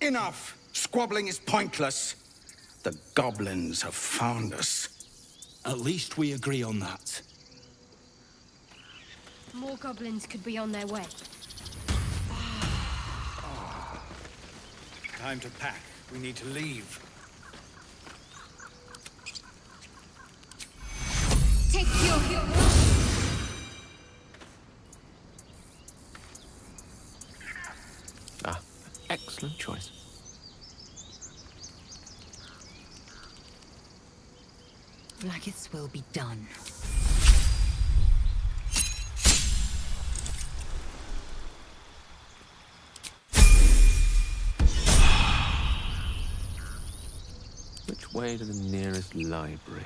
Enough! Squabbling is pointless. The goblins have found us. At least we agree on that. More goblins could be on their way. Time to pack. We need to leave. Take your... Ah, excellent choice. Blackest will be done. Which way to the nearest library?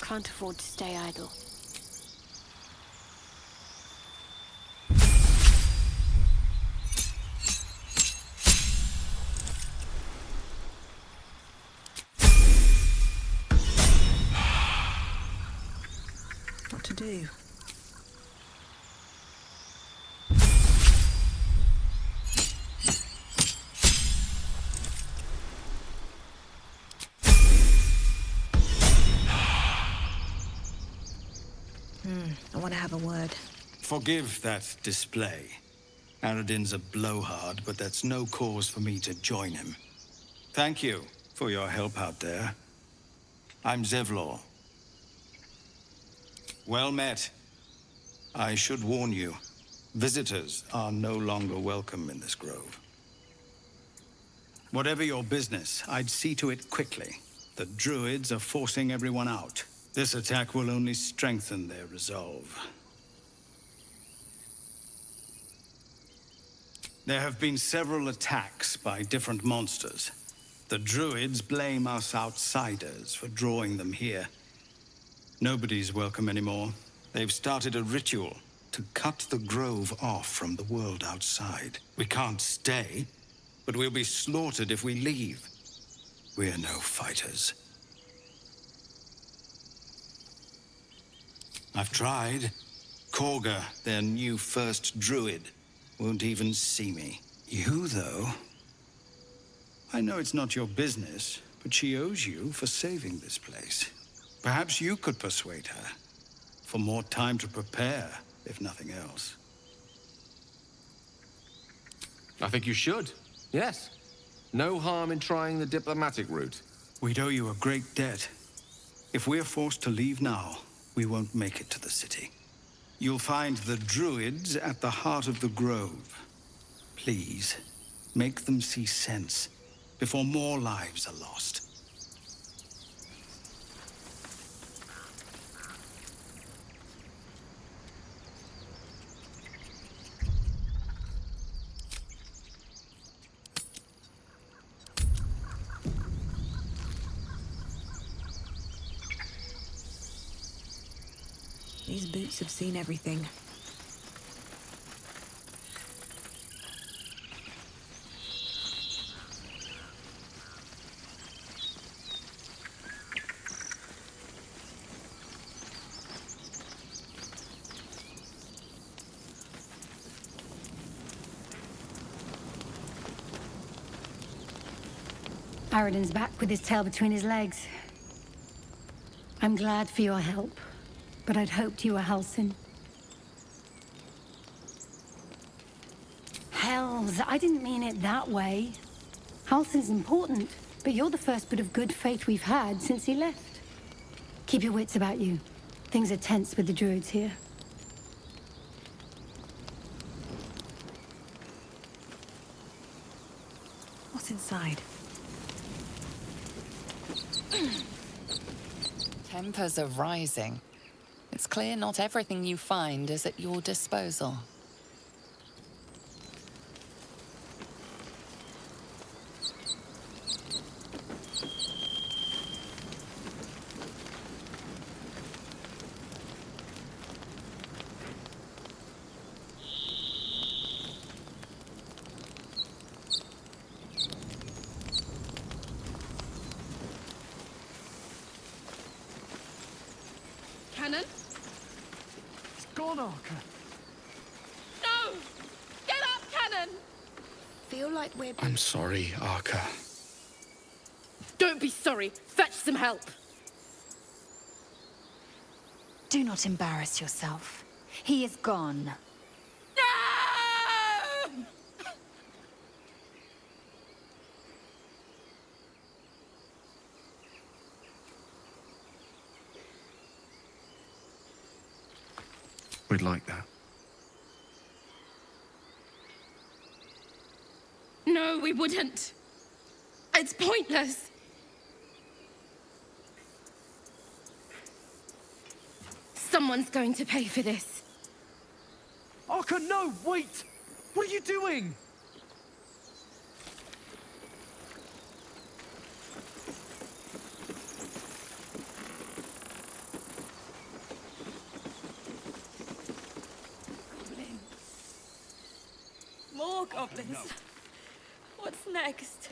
Can't afford to stay idle. What to do? I want to have a word. Forgive that display. Aradin's a blowhard, but that's no cause for me to join him. Thank you for your help out there. I'm Zevlor. Well met. I should warn you, visitors are no longer welcome in this grove. Whatever your business, I'd see to it quickly. The druids are forcing everyone out. This attack will only strengthen their resolve. There have been several attacks by different monsters. The druids blame us outsiders for drawing them here. Nobody's welcome anymore. They've started a ritual to cut the grove off from the world outside. We can't stay, but we'll be slaughtered if we leave. We're no fighters. I've tried. Korga, their new first druid, won't even see me. You, though? I know it's not your business, but she owes you for saving this place. Perhaps you could persuade her. For more time to prepare, if nothing else. I think you should. Yes. No harm in trying the diplomatic route. We'd owe you a great debt. If we're forced to leave now, we won't make it to the city. You'll find the druids at the heart of the grove. Please, make them see sense before more lives are lost. These boots have seen everything. Aradin's back with his tail between his legs. I'm glad for your help, but I'd hoped you were Halsin. Hells, I didn't mean it that way. Halsin's important, but you're the first bit of good faith we've had since he left. Keep your wits about you. Things are tense with the druids here. What's inside? Tempers are rising. It's clear not everything you find is at your disposal. Cannon? It's gone, Arca. No! Get up, Cannon! Feel like we're... I'm sorry, Arca. Don't be sorry. Fetch some help. Do not embarrass yourself. He is gone. No! We'd like that. No, we wouldn't. It's pointless. Someone's going to pay for this. Arca, no, wait! What are you doing? More goblins. What's next?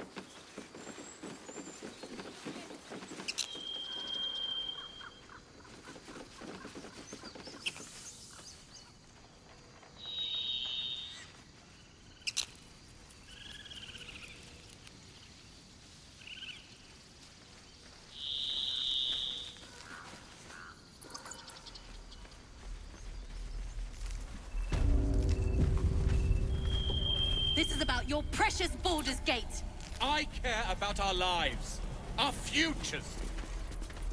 This is about your precious Baldur's Gate. I care about our lives, our futures.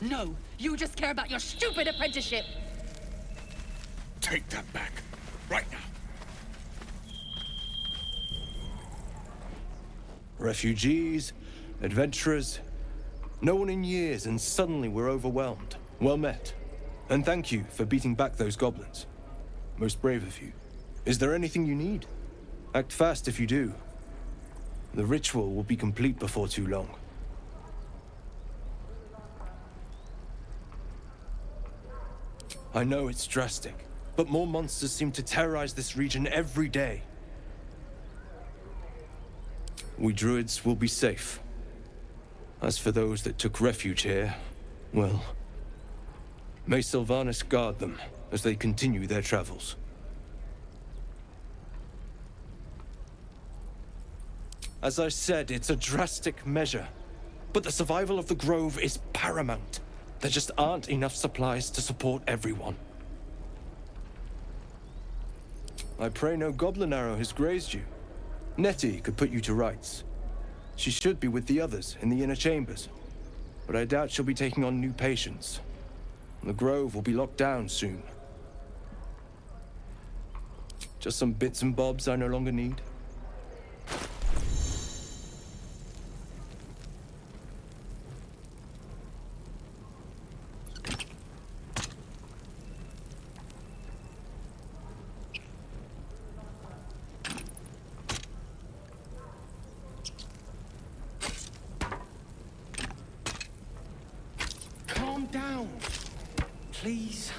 No, you just care about your stupid apprenticeship. Take that back, right now. Refugees, adventurers, no one in years, and suddenly we're overwhelmed. Well met. And thank you for beating back those goblins. Most brave of you. Is there anything you need? Act fast if you do. The ritual will be complete before too long. I know it's drastic, but more monsters seem to terrorize this region every day. We druids will be safe. As for those that took refuge here, well, may Sylvanas guard them as they continue their travels. As I said, it's a drastic measure, but the survival of the Grove is paramount. There just aren't enough supplies to support everyone. I pray no goblin arrow has grazed you. Nettie could put you to rights. She should be with the others in the inner chambers, but I doubt she'll be taking on new patients. The Grove will be locked down soon. Just some bits and bobs I no longer need. Calm down. Please.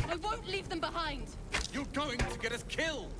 I won't leave them behind. You're going to get us killed.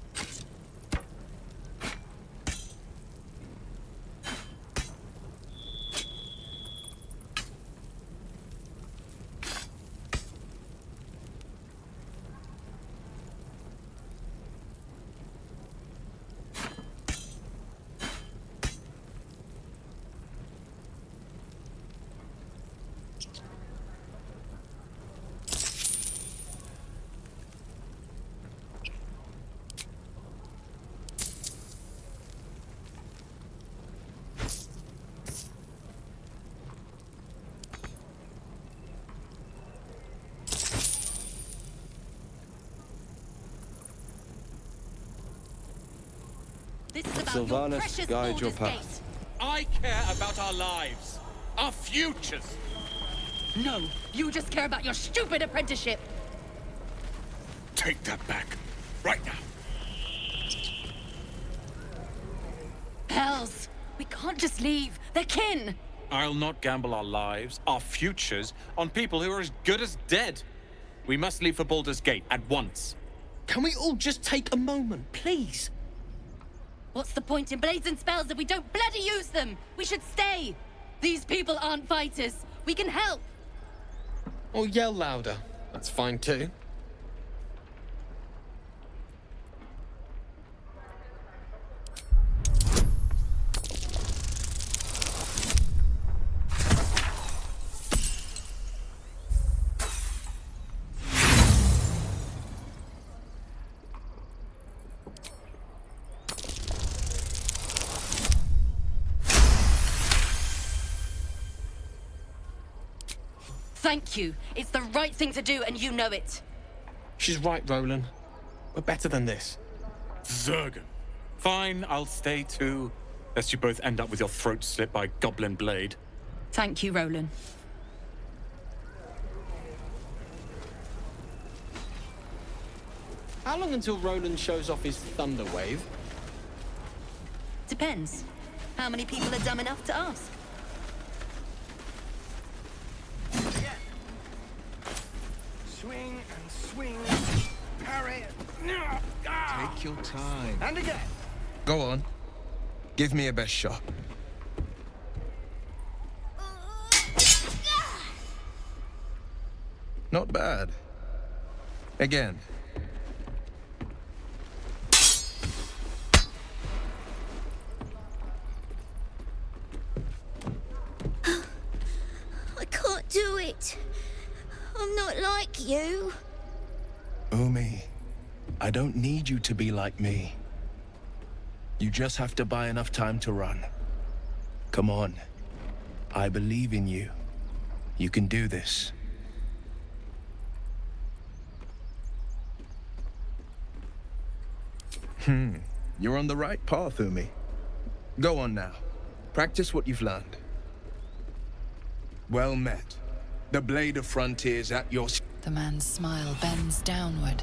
This is about Sylvanas, your precious guide your Baldur's path. Gate. I care about our lives, our futures. No, you just care about your stupid apprenticeship. Take that back, right now. Hells, we can't just leave. They're kin. I'll not gamble our lives, our futures, on people who are as good as dead. We must leave for Baldur's Gate at once. Can we all just take a moment, please? What's the point in blazing spells if we don't bloody use them? We should stay. These people aren't fighters. We can help. Or yell louder. That's fine too. Thank you. It's the right thing to do, and you know it. She's right, Roland. We're better than this. Zergan. Fine, I'll stay too. Lest you both end up with your throat slit by Goblin Blade. Thank you, Roland. How long until Roland shows off his thunder wave? Depends. How many people are dumb enough to ask? Swing and swing. Parry. Take your time. And again. Go on. Give me your best shot. Not bad. Again. I can't do it. I'm not like you. Umi, I don't need you to be like me. You just have to buy enough time to run. Come on. I believe in you. You can do this. You're on the right path, Umi. Go on now. Practice what you've learned. Well met. The blade of frontiers at your... The man's smile bends downward,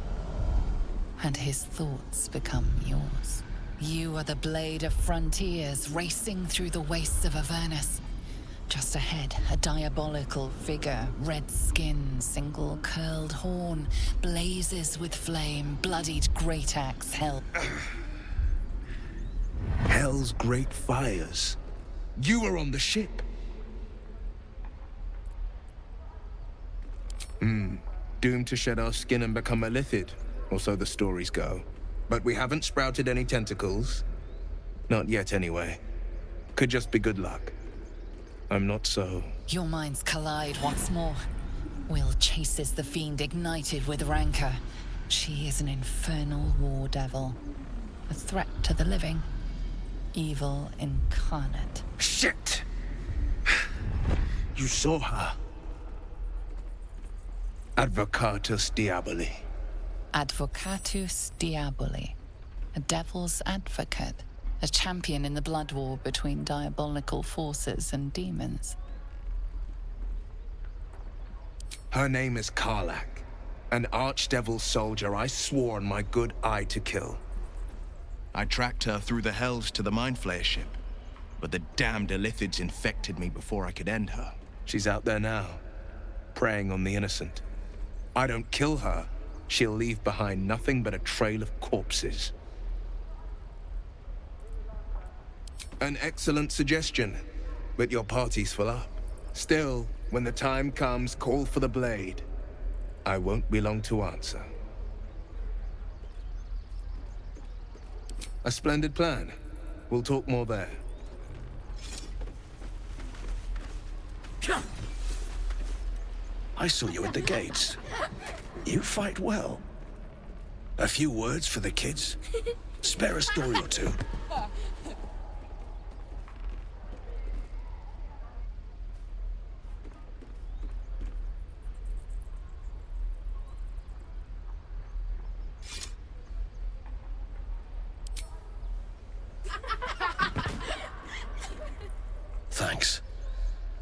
and his thoughts become yours. You are the blade of frontiers racing through the wastes of Avernus. Just ahead, a diabolical figure, red skin, single curled horn, blazes with flame, bloodied great axe held. Hell's great fires. You were on the ship. Doomed to shed our skin and become a lithid, or so the stories go. But we haven't sprouted any tentacles. Not yet, anyway. Could just be good luck. I'm not so... Your minds collide once more. Will chases the fiend ignited with rancor. She is an infernal war devil. A threat to the living. Evil incarnate. Shit! You saw her. Advocatus Diaboli. Advocatus Diaboli. A devil's advocate. A champion in the blood war between diabolical forces and demons. Her name is Karlach, an archdevil soldier I swore on my good eye to kill. I tracked her through the hells to the Mindflayer ship, but the damned Illithids infected me before I could end her. She's out there now, preying on the innocent. I don't kill her, she'll leave behind nothing but a trail of corpses. An excellent suggestion, but your party's full up. Still, when the time comes, call for the blade. I won't be long to answer. A splendid plan. We'll talk more there. I saw you at the gates. You fight well. A few words for the kids? Spare a story or two.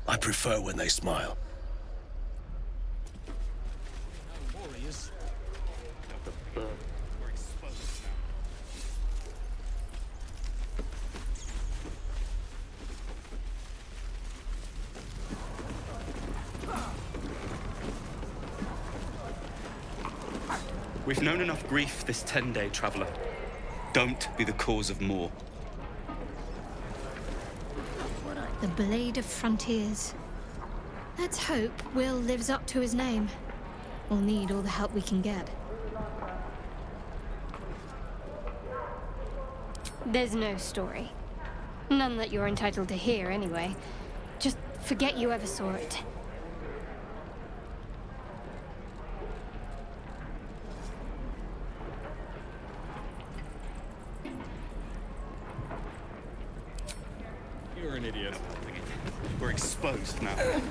I prefer when they smile. We've known enough grief this 10-day traveler. Don't be the cause of more. The Blade of Frontiers. Let's hope Will lives up to his name. We'll need all the help we can get. There's no story. None that you're entitled to hear, anyway. Just forget you ever saw it. You're an idiot. We're exposed now. Shouldn't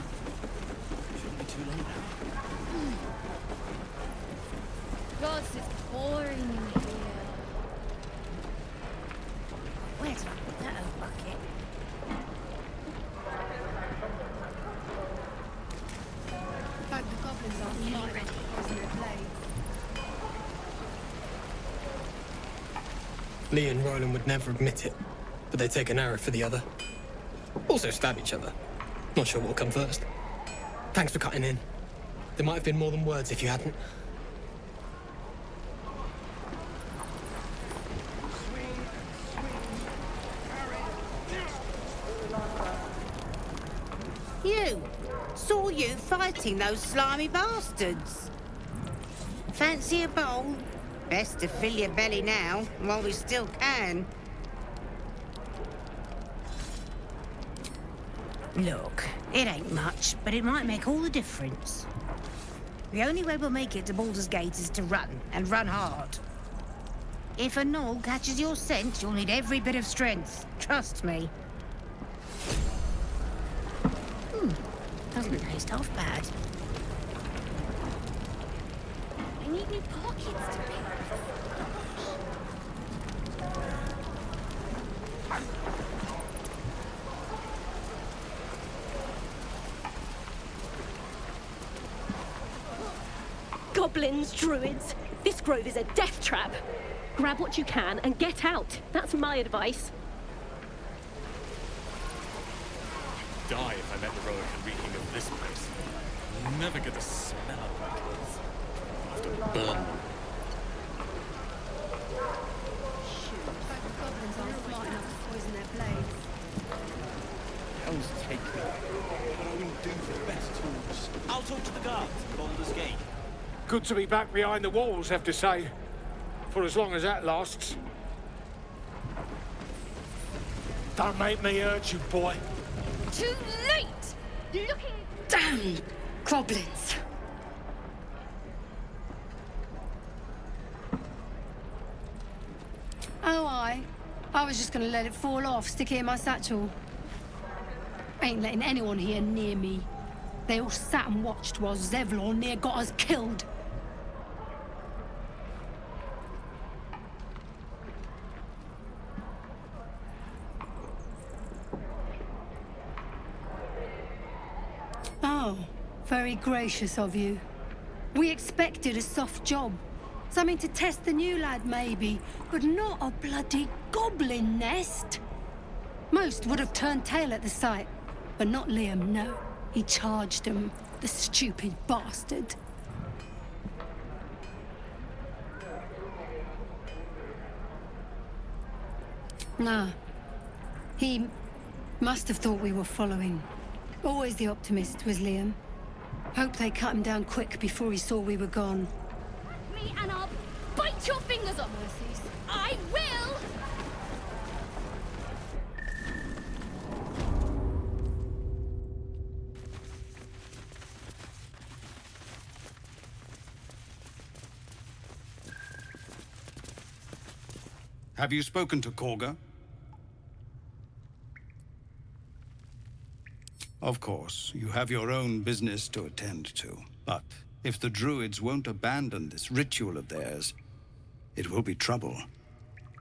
be too late now. God, it's boring in here. Where's that old bucket? Hope the goblins aren't nearly ready. Lee and Roland would never admit it, but they take an arrow for the other. Also stab each other. Not sure what'll come first. Thanks for cutting in. There might have been more than words if you hadn't. You! Saw you fighting those slimy bastards. Fancy a bowl? Best to fill your belly now, while we still can. Look, it ain't much, but it might make all the difference. The only way we'll make it to Baldur's Gate is to run, and run hard. If a gnoll catches your scent, you'll need every bit of strength. Trust me. Doesn't taste half bad. I need new pockets to pick. Goblins, druids. This grove is a death trap. Grab what you can and get out. That's my advice. Die if I met the Roic reeking of this place. I'll never get the smell of my clothes. I'll have to burn them. Goblins aren't smart enough to poison their blades. Hell's take me. What I wouldn't do for the best tools. I'll talk to the guards at Baldur's Gate. Good to be back behind the walls, have to say. For as long as that lasts. Don't make me hurt you, boy. Too late! Looking... Damn goblins! Oh, I was just gonna let it fall off, stick it in my satchel. Ain't letting anyone here near me. They all sat and watched while Zevlor near got us killed. Oh, very gracious of you. We expected a soft job. Something to test the new lad, maybe, but not a bloody goblin nest. Most would have turned tail at the sight, but not Liam, no. He charged him, the stupid bastard. Nah. He must have thought we were following. Always the optimist was Liam. Hoped they cut him down quick before he saw we were gone. Me and I'll bite your fingers off. Mercies. I will! Have you spoken to Korga? Of course, you have your own business to attend to. But if the Druids won't abandon this ritual of theirs, it will be trouble.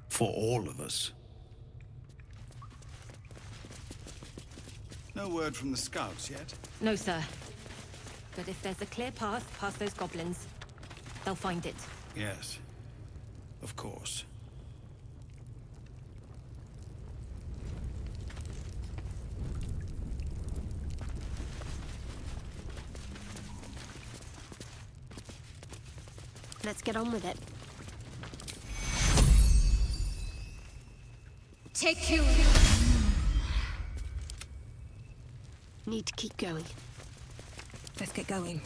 For all of us. No word from the scouts yet? No, sir. But if there's a clear path past those goblins, they'll find it. Yes. Of course. Let's get on with it. Take you. Need to keep going. Let's get going.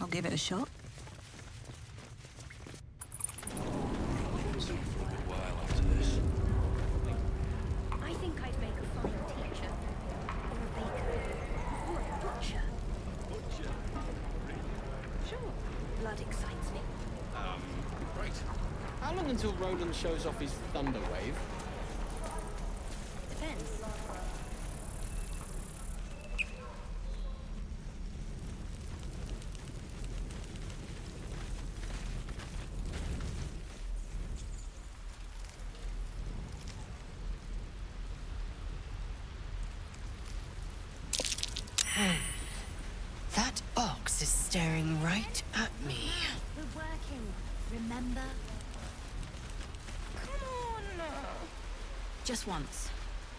I'll give it a shot. I think I'd make a fine teacher. Or a baker. Or a butcher. Sure. Blood excites me. Right. How long until Roland shows off his thunder wave? Depends. That ox is staring right at me. We're working, remember? Come on! Just once.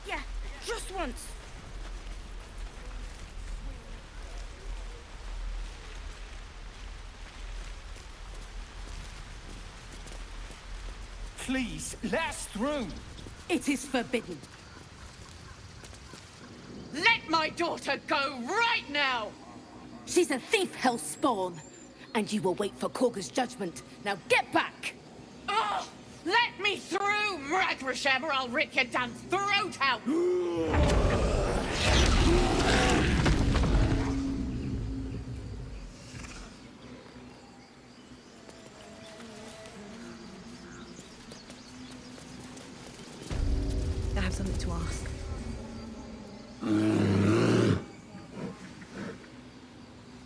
Yeah, just once. Please, let us through. It is forbidden. Let my daughter go right now! She's a thief, hellspawn. And you will wait for Korga's judgment. Now get back! Oh, let me through, Mragrasham, or I'll rip your damn throat out! I have something to ask.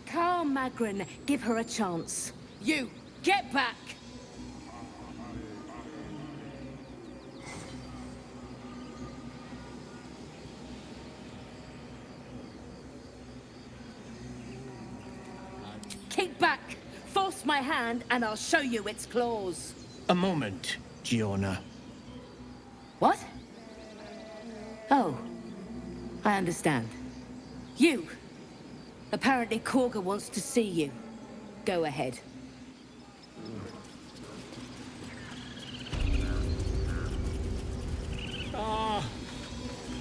Carl Magrin, give her a chance. You, get back! Keep back! Force my hand and I'll show you its claws. A moment, Giona. What? Oh, I understand. You! Apparently Korga wants to see you. Go ahead.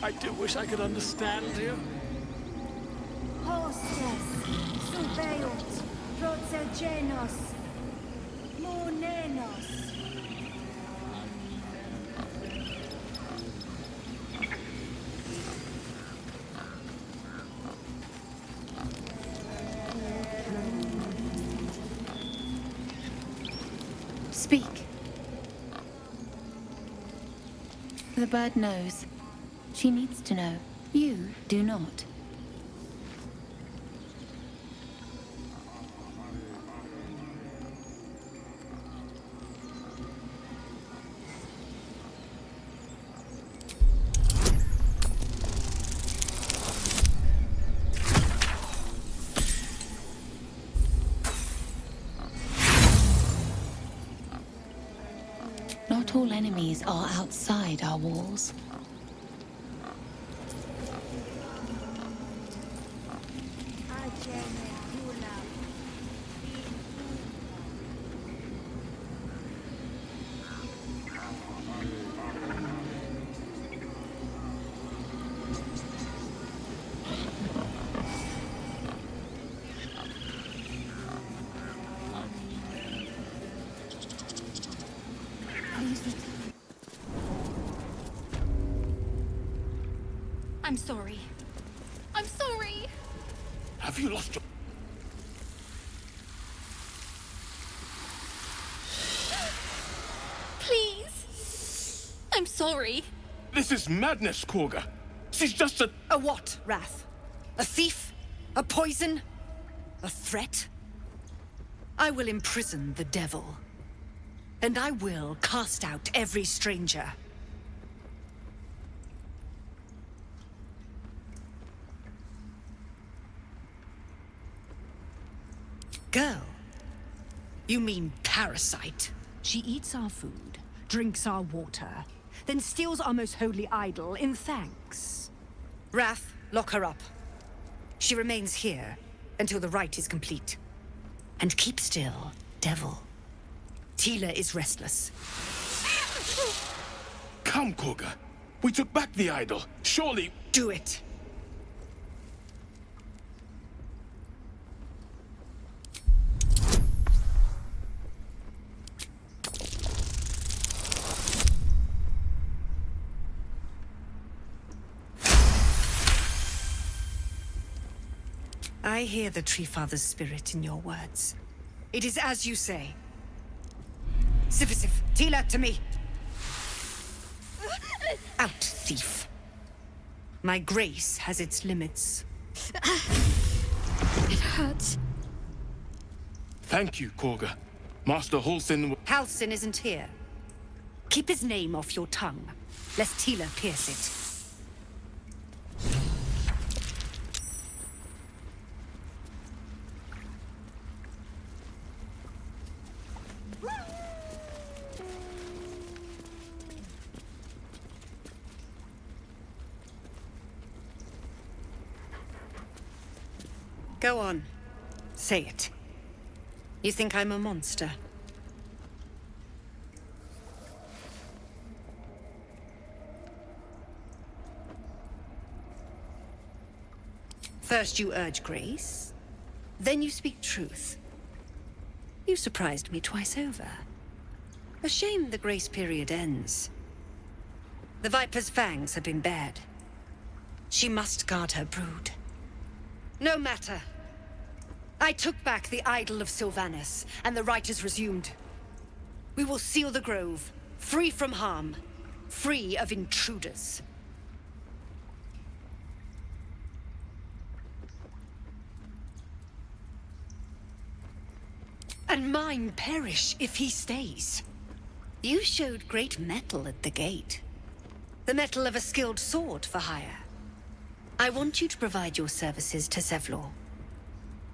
I do wish I could understand you. Hostes, subeut, protegenos, monenos. Speak. The bird knows. She needs to know. You do not. Not all enemies are outside our walls. I'm sorry. I'm sorry. Have you lost your... Please. I'm sorry. This is madness, Korga. She's just a... A what, Wrath? A thief? A poison? A threat? I will imprison the devil. And I will cast out every stranger. Girl? You mean parasite? She eats our food, drinks our water, then steals our most holy idol in thanks. Wrath, lock her up. She remains here until the rite is complete. And keep still, devil. Tila is restless. Come, Korga. We took back the idol. Surely... Do it. I hear the Tree Father's spirit in your words. It is as you say. Sifisif, Tila, to me. Out, thief. My grace has its limits. It hurts. Thank you, Korga. Master Halsin... Halsin isn't here. Keep his name off your tongue, lest Tila pierce it. Go on. Say it. You think I'm a monster? First you urge grace, then you speak truth. You surprised me twice over. A shame the grace period ends. The Viper's fangs have been bared. She must guard her brood. No matter. I took back the idol of Sylvanus, and the rite is resumed. We will seal the grove, free from harm, free of intruders. And mine perish if he stays. You showed great mettle at the gate. The mettle of a skilled sword for hire. I want you to provide your services to Zevlor.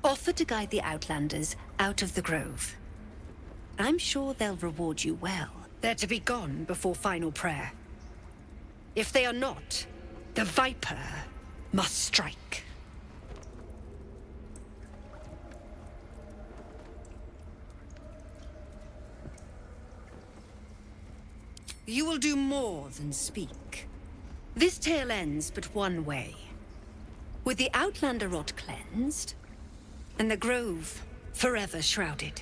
Offer to guide the Outlanders out of the grove. I'm sure they'll reward you well. They're to be gone before final prayer. If they are not, the Viper must strike. You will do more than speak. This tale ends but one way. With the Outlander rot cleansed, and the grove forever shrouded.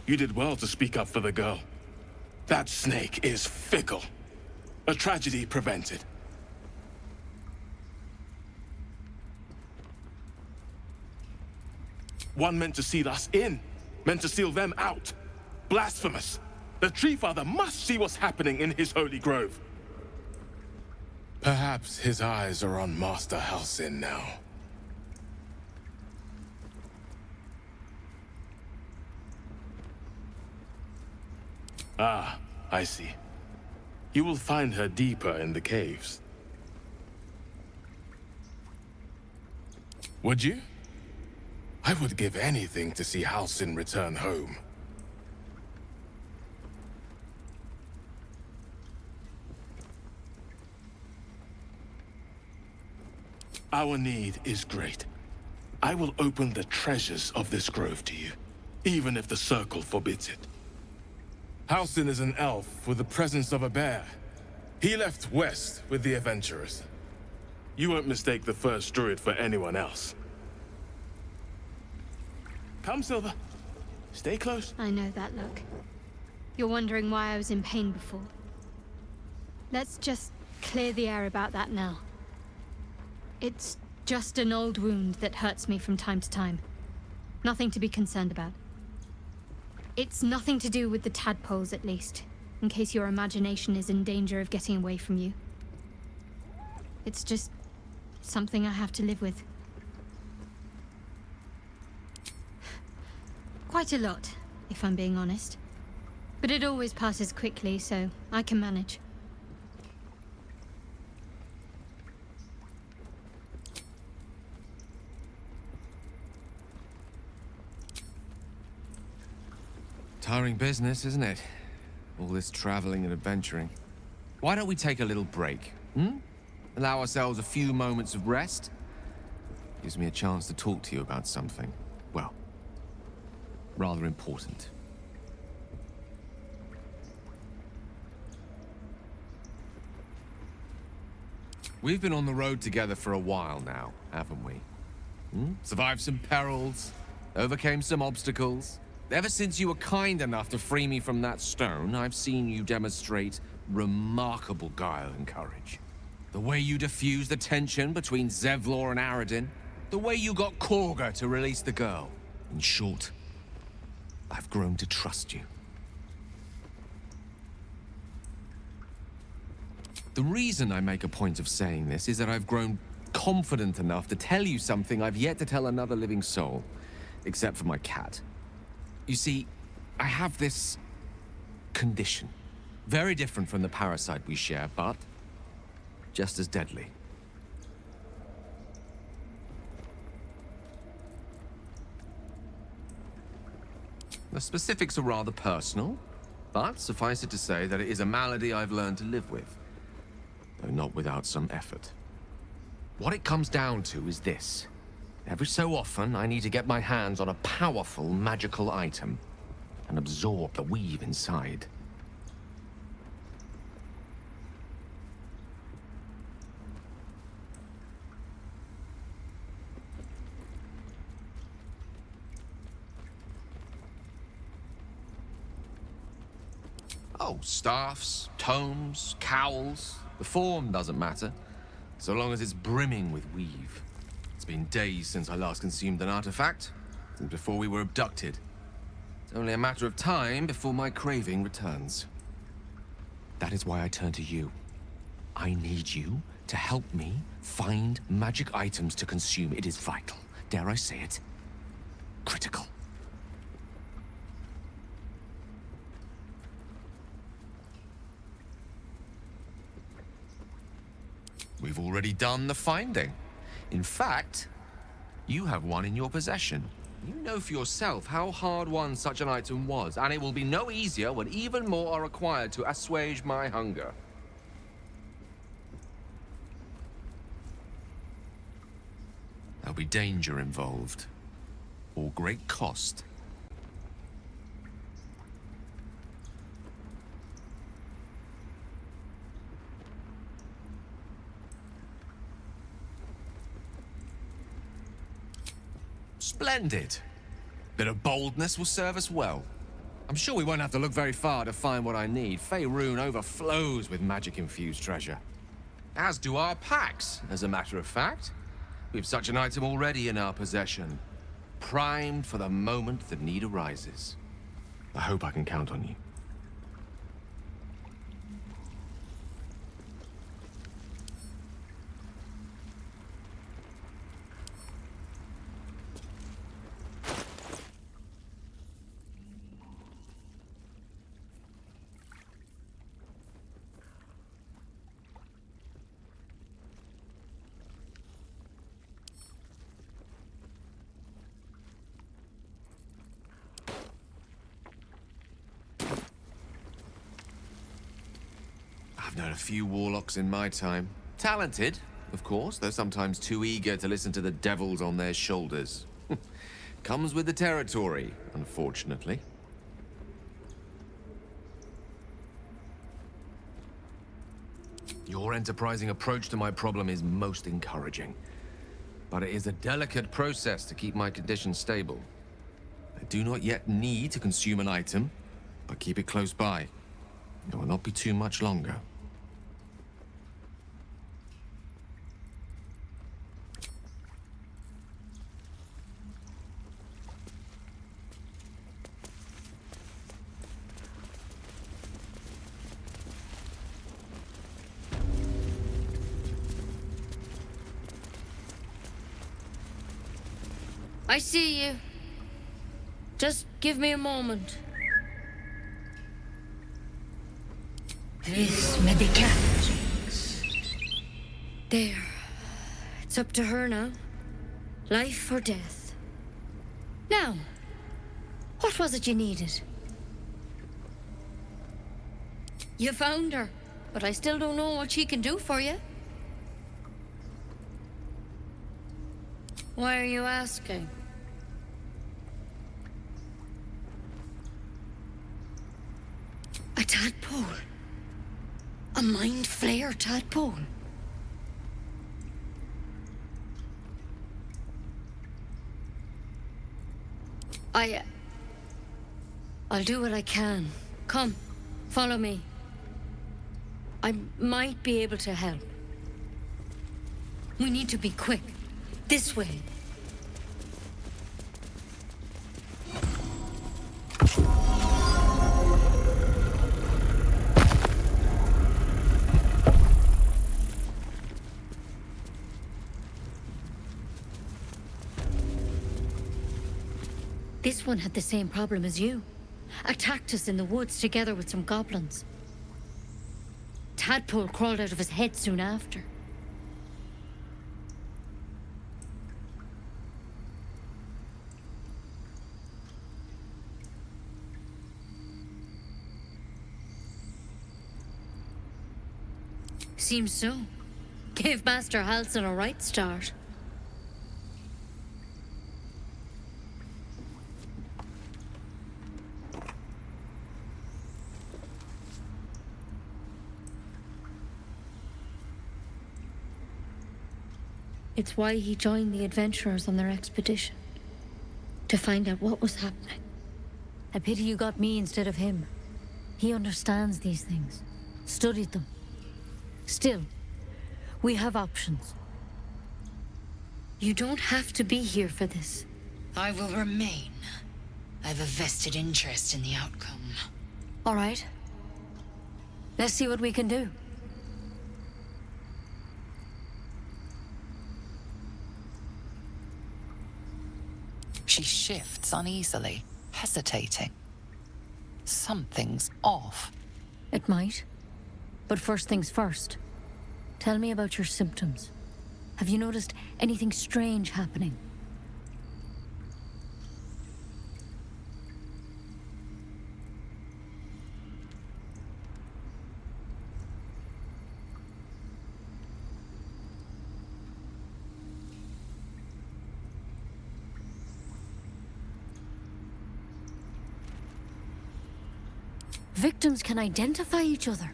You did well to speak up for the girl. That snake is fickle. A tragedy prevented. One meant to seal us in, meant to seal them out. Blasphemous. The Tree Father must see what's happening in his holy grove. Perhaps his eyes are on Master Halsin now. Ah, I see. You will find her deeper in the caves. Would you? I would give anything to see Halsin return home. Our need is great. I will open the treasures of this grove to you, even if the Circle forbids it. Halsin is an elf with the presence of a bear. He left west with the adventurers. You won't mistake the first druid for anyone else. Come, Silver. Stay close. I know that look. You're wondering why I was in pain before. Let's just clear the air about that now. It's just an old wound that hurts me from time to time. Nothing to be concerned about. It's nothing to do with the tadpoles, at least, in case your imagination is in danger of getting away from you. It's just something I have to live with. Quite a lot, if I'm being honest. But it always passes quickly, so I can manage. Tiring business, isn't it? All this traveling and adventuring. Why don't we take a little break, hmm? Allow ourselves a few moments of rest? Gives me a chance to talk to you about something, well, rather important. We've been on the road together for a while now, haven't we? Hmm? Survived some perils, overcame some obstacles. Ever since you were kind enough to free me from that stone, I've seen you demonstrate remarkable guile and courage. The way you diffused the tension between Zevlor and Aradin. The way you got Korga to release the girl. In short, I've grown to trust you. The reason I make a point of saying this is that I've grown confident enough to tell you something I've yet to tell another living soul, except for my cat. You see, I have this condition. Very different from the parasite we share, but just as deadly. The specifics are rather personal, but suffice it to say that it is a malady I've learned to live with, though not without some effort. What it comes down to is this. Every so often, I need to get my hands on a powerful magical item and absorb the weave inside. Oh, staffs, tomes, cowls. The form doesn't matter, so long as it's brimming with weave. It's been days since I last consumed an artifact, since before we were abducted. It's only a matter of time before my craving returns. That is why I turn to you. I need you to help me find magic items to consume. It is vital. Dare I say it? Critical. We've already done the finding. In fact, you have one in your possession. You know for yourself how hard-won such an item was, and it will be no easier when even more are required to assuage my hunger. There'll be danger involved, or great cost. Splendid. Bit of boldness will serve us well. I'm sure we won't have to look very far to find what I need. Faerun overflows with magic-infused treasure. As do our packs, as a matter of fact. We've such an item already in our possession. Primed for the moment the need arises. I hope I can count on you. I've known a few warlocks in my time. Talented, of course, though sometimes too eager to listen to the devils on their shoulders. Comes with the territory, unfortunately. Your enterprising approach to my problem is most encouraging. But it is a delicate process to keep my condition stable. I do not yet need to consume an item, but keep it close by. It will not be too much longer. I see you. Just give me a moment. This may be cat. There. It's up to her now. Life or death. Now, what was it you needed? You found her, but I still don't know what she can do for you. Why are you asking? A tadpole. A mind flayer tadpole. I'll do what I can. Come, follow me. I might be able to help. We need to be quick. This way. This one had the same problem as you. Attacked us in the woods together with some goblins. Tadpole crawled out of his head soon after. Seems so. Gave Master Halsin a right start. It's why he joined the adventurers on their expedition. To find out what was happening. A pity you got me instead of him. He understands these things. Studied them. Still, we have options. You don't have to be here for this. I will remain. I have a vested interest in the outcome. All right. Let's see what we can do. She shifts uneasily, hesitating. Something's off. It might. But first things first. Tell me about your symptoms. Have you noticed anything strange happening? Victims can identify each other.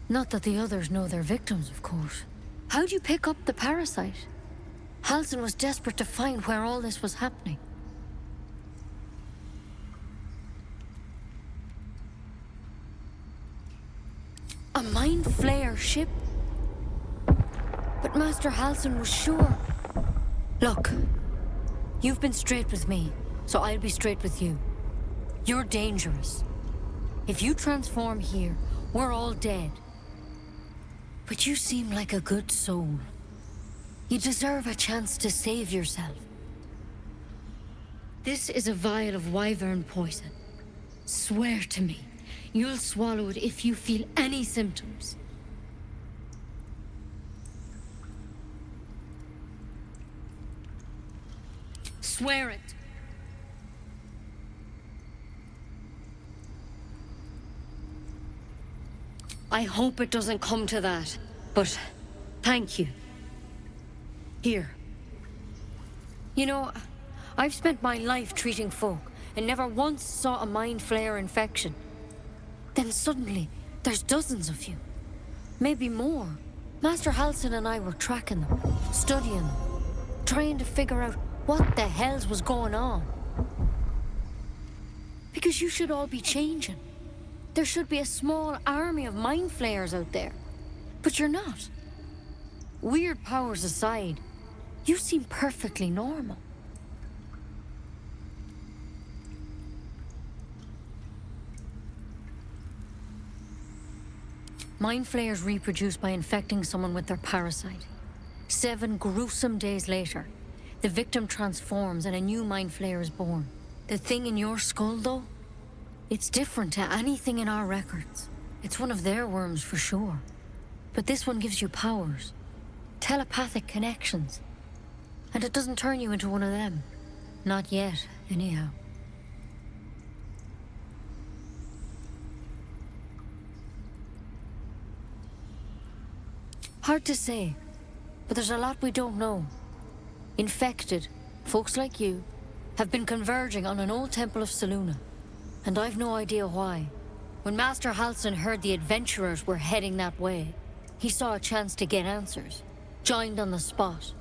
Not that the others know they're victims, of course. How'd you pick up the parasite? Halsin was desperate to find where all this was happening. A mind flayer ship? But Master Halsin was sure. Look, you've been straight with me, so I'll be straight with you. You're dangerous. If you transform here, we're all dead. But you seem like a good soul. You deserve a chance to save yourself. This is a vial of wyvern poison. Swear to me, you'll swallow it if you feel any symptoms. Swear it. I hope it doesn't come to that, but thank you. Here. You know, I've spent my life treating folk and never once saw a mind flayer infection. Then suddenly, there's dozens of you. Maybe more. Master Halsin and I were tracking them, studying them, trying to figure out what the hells was going on. Because you should all be changing. There should be a small army of mind flayers out there. But you're not. Weird powers aside, you seem perfectly normal. Mind flayers reproduce by infecting someone with their parasite. 7 gruesome days later, the victim transforms and a new mind flayer is born. The thing in your skull, though? It's different to anything in our records. It's one of their worms for sure. But this one gives you powers. Telepathic connections. And it doesn't turn you into one of them. Not yet, anyhow. Hard to say, but there's a lot we don't know. Infected, folks like you, have been converging on an old temple of Selûne, and I've no idea why. When Master Halsin heard the adventurers were heading that way, he saw a chance to get answers, joined on the spot.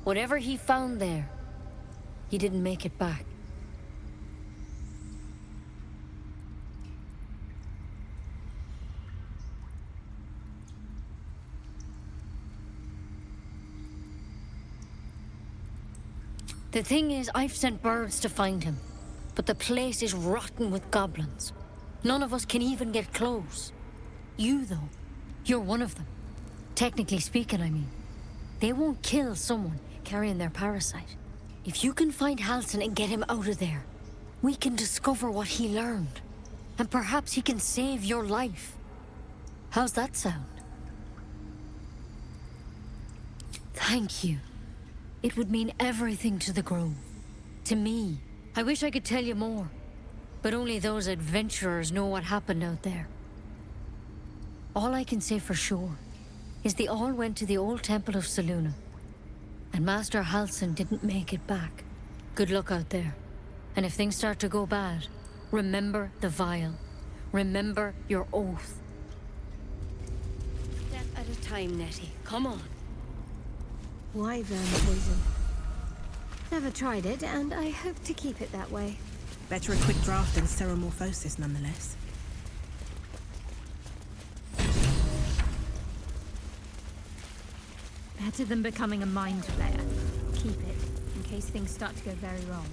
Whatever he found there, he didn't make it back. The thing is, I've sent birds to find him, but the place is rotten with goblins. None of us can even get close. You, though, you're one of them. Technically speaking, I mean. They won't kill someone carrying their parasite. If you can find Halsin and get him out of there, we can discover what he learned. And perhaps he can save your life. How's that sound? Thank you. It would mean everything to the Grove. To me. I wish I could tell you more. But only those adventurers know what happened out there. All I can say for sure is they all went to the old temple of Selûne. And Master Halsin didn't make it back. Good luck out there. And if things start to go bad, remember the vial. Remember your oath. Step at a time, Nettie. Come on. Wyvern poison. Never tried it, and I hope to keep it that way. Better a quick draft than seromorphosis, nonetheless. Better than becoming a mind flayer. Keep it, in case things start to go very wrong.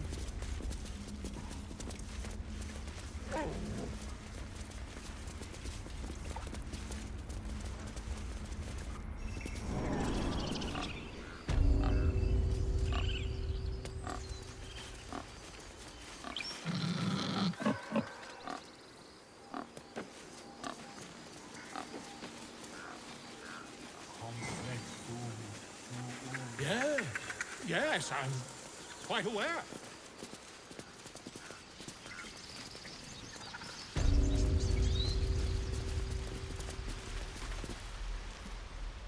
Yes, I'm quite aware.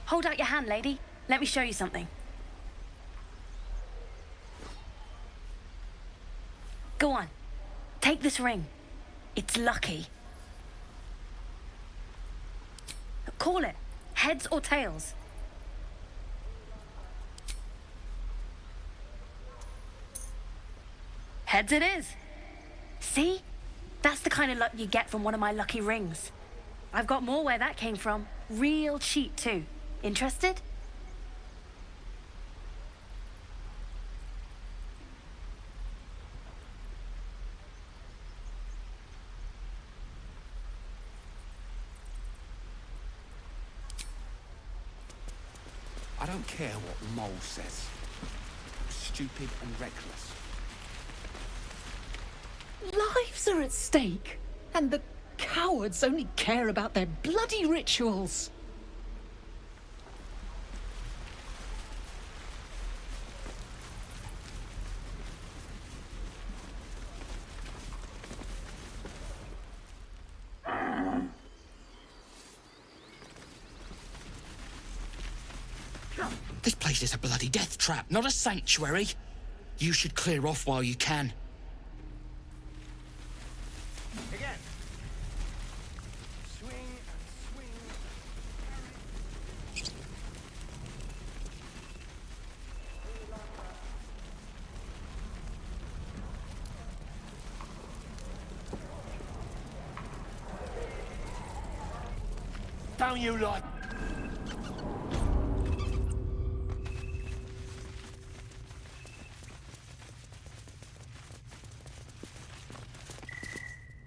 Hold out your hand, lady. Let me show you something. Go on. Take this ring. It's lucky. Call it. Heads or tails. Heads it is. See? That's the kind of luck you get from one of my lucky rings. I've got more where that came from. Real cheap, too. Interested? I don't care what Mole says. Stupid and reckless. Lives are at stake, and the cowards only care about their bloody rituals. This place is a bloody death trap, not a sanctuary. You should clear off while you can. Again. Swing and swing. Down you lot.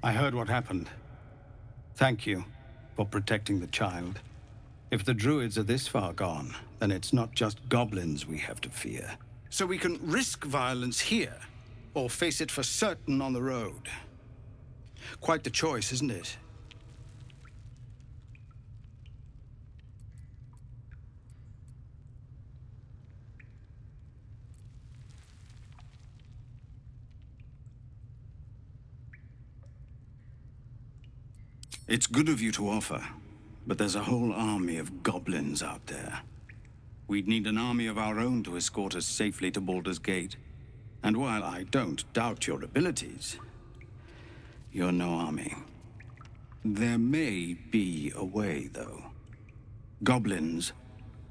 I heard what happened. Thank you for protecting the child. If the druids are this far gone, then it's not just goblins we have to fear. So we can risk violence here, or face it for certain on the road. Quite the choice, isn't it? It's good of you to offer, but there's a whole army of goblins out there. We'd need an army of our own to escort us safely to Baldur's Gate. And while I don't doubt your abilities, you're no army. There may be a way, though. Goblins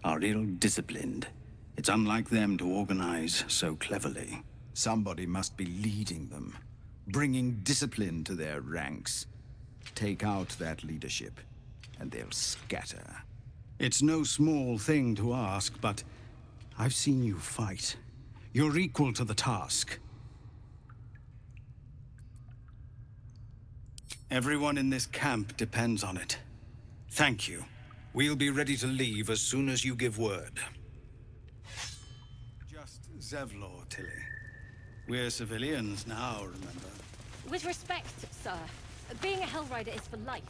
are ill-disciplined. It's unlike them to organize so cleverly. Somebody must be leading them, bringing discipline to their ranks. Take out that leadership, and they'll scatter. It's no small thing to ask, but I've seen you fight. You're equal to the task. Everyone in this camp depends on it. Thank you. We'll be ready to leave as soon as you give word. Just Zevlor, Tilly. We're civilians now, remember? With respect, sir, being a Hellrider is for life.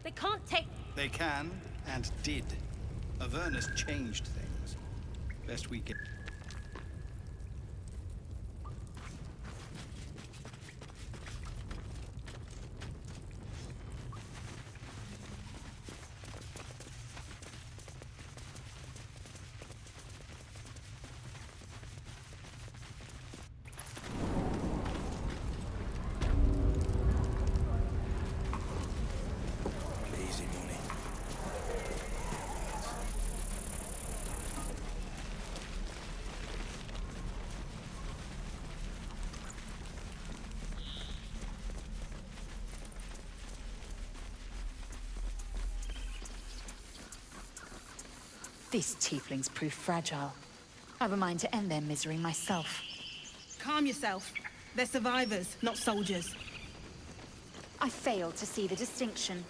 They can't take... They can, and did. Avernus changed things. Best we can... These tieflings prove fragile. I have a mind to end their misery myself. Calm yourself. They're survivors, not soldiers. I fail to see the distinction.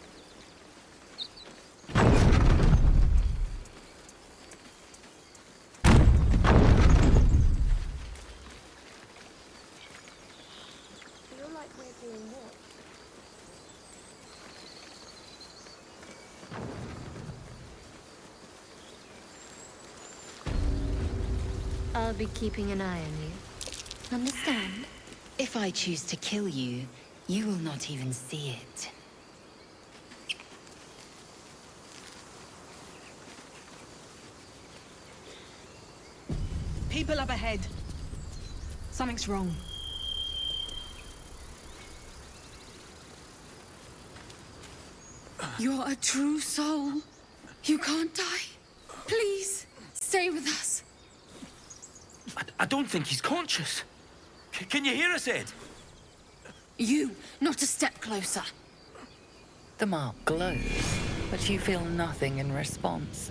Feel like we're being watched. I'll be keeping an eye on you. Understand? If I choose to kill you, you will not even see it. People up ahead. Something's wrong. You're a true soul. You can't die. Please, stay with us. I don't think he's conscious. Can you hear us, Ed? You, not a step closer. The mark glows, but you feel nothing in response.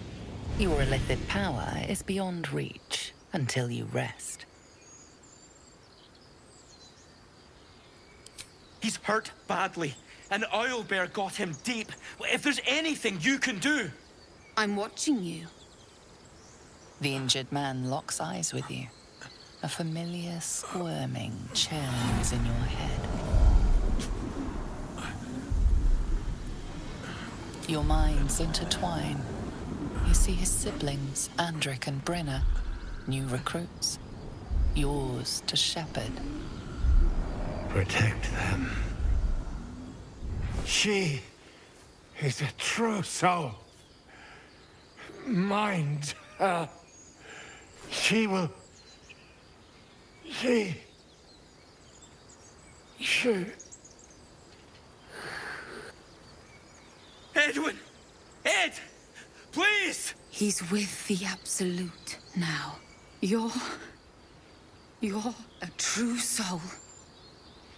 Your illithid power is beyond reach until you rest. He's hurt badly. An owlbear got him deep. If there's anything you can do... I'm watching you. The injured man locks eyes with you. A familiar squirming churns in your head. Your minds intertwine. You see his siblings, Andric and Brenna, new recruits. Yours to shepherd. Protect them. She is a true soul. Mind her. She will... She... Edwin! Ed! Please! He's with the Absolute now. You're a true soul.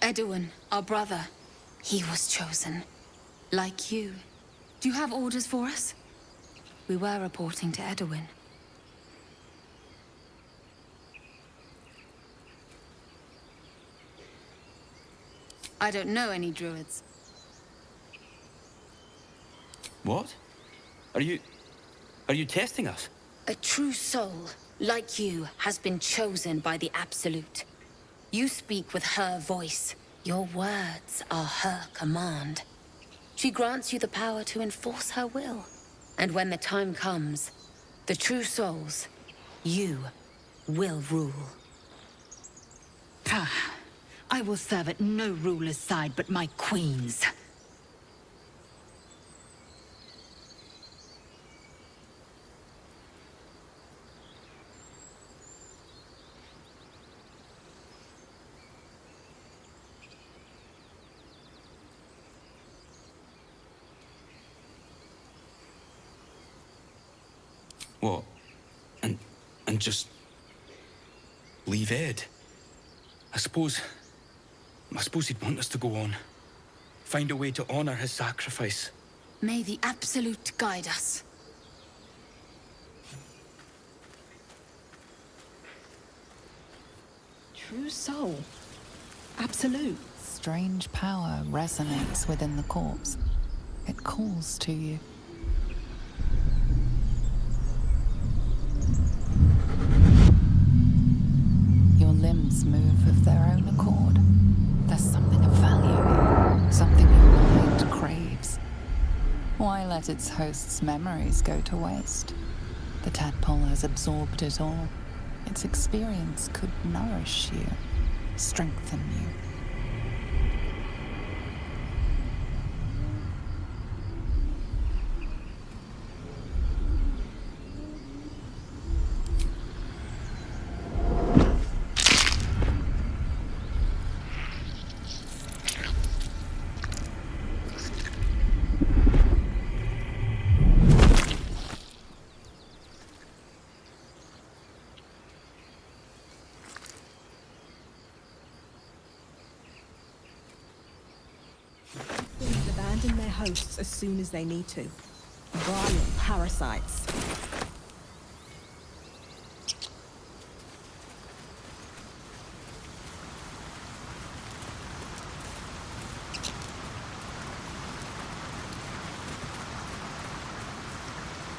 Edwin, our brother, he was chosen. Like you. Do you have orders for us? We were reporting to Edwin. I don't know any druids. What? Are you testing us? A true soul, like you, has been chosen by the Absolute. You speak with her voice. Your words are her command. She grants you the power to enforce her will. And when the time comes, the true souls, you, will rule. I will serve at no ruler's side but my queen's. What? And just leave Ed? I suppose he'd want us to go on. Find a way to honor his sacrifice. May the Absolute guide us. True soul. Absolute. Strange power resonates within the corpse. It calls to you. Your limbs move of their own accord. There's something of value, something your mind craves. Why let its host's memories go to waste? The tadpole has absorbed it all. Its experience could nourish you, strengthen you. Abandon their hosts as soon as they need to. Vile parasites.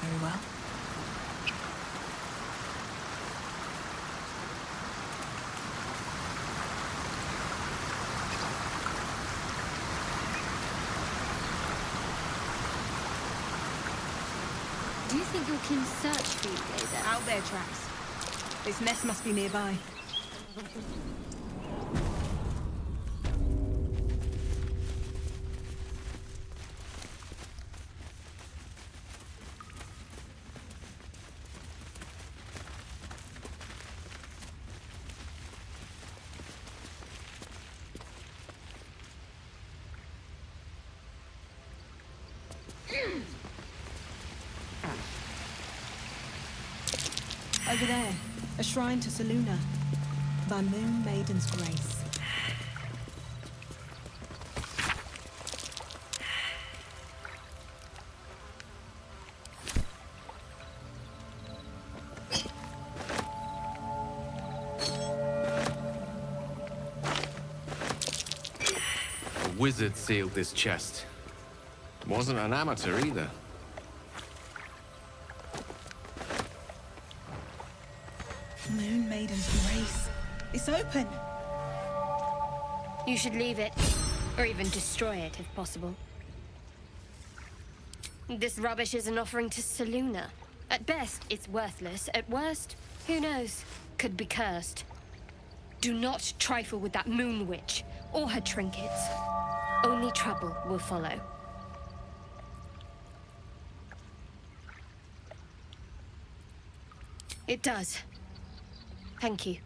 Very well. Do you think your kin search for you, Gazer? Out there, tracks. This nest must be nearby. Over there, a shrine to Selûne, by Moon Maiden's grace. A wizard sealed this chest. Wasn't an amateur either. Moon Maiden's grace. It's open. You should leave it, or even destroy it if possible. This rubbish is an offering to Selûne. At best, it's worthless. At worst, who knows? Could be cursed. Do not trifle with that moon witch, or her trinkets. Only trouble will follow. It does. Thank you.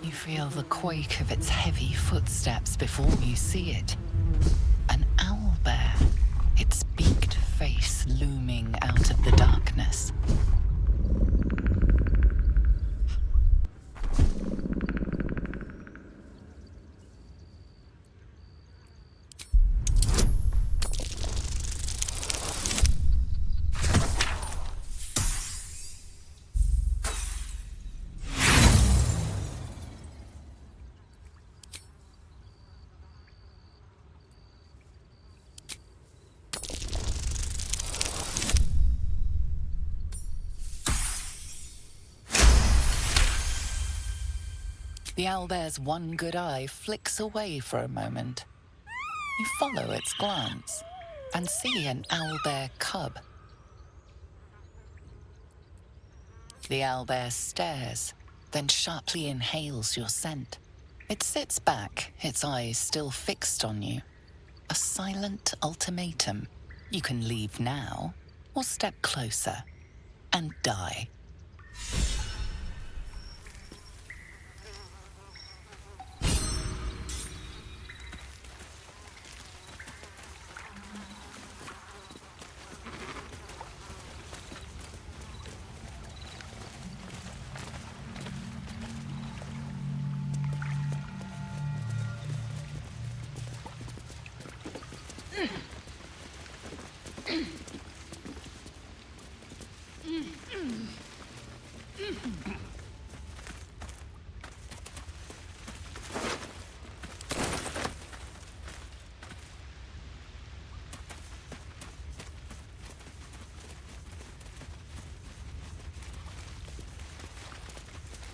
You feel the quake of its heavy footsteps before you see it. An owlbear, its beaked face looming out of the darkness. The owlbear's one good eye flicks away for a moment. You follow its glance and see an owlbear cub. The owlbear stares, then sharply inhales your scent. It sits back, its eyes still fixed on you. A silent ultimatum. You can leave now or step closer. and die.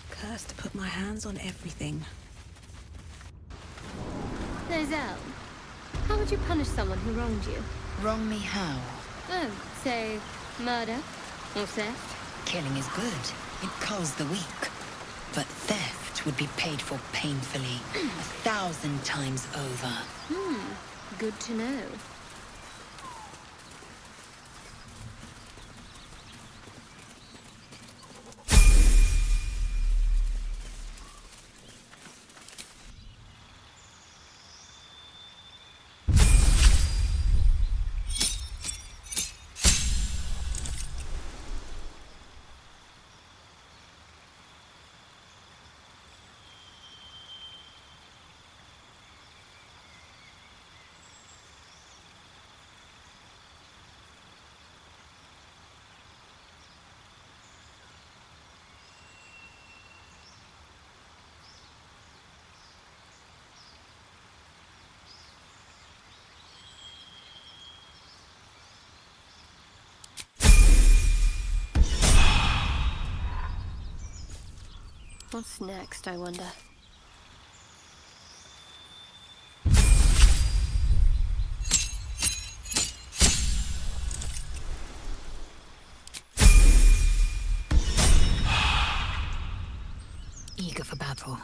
Cursed to put my hands on everything. Nozelle, how would you punish someone who wronged you? Wrong me how? Oh, say, murder or theft? Killing is good. It culls the weak. But theft would be paid for painfully, 1,000 times over. Good to know. What's next, I wonder? Eager for battle.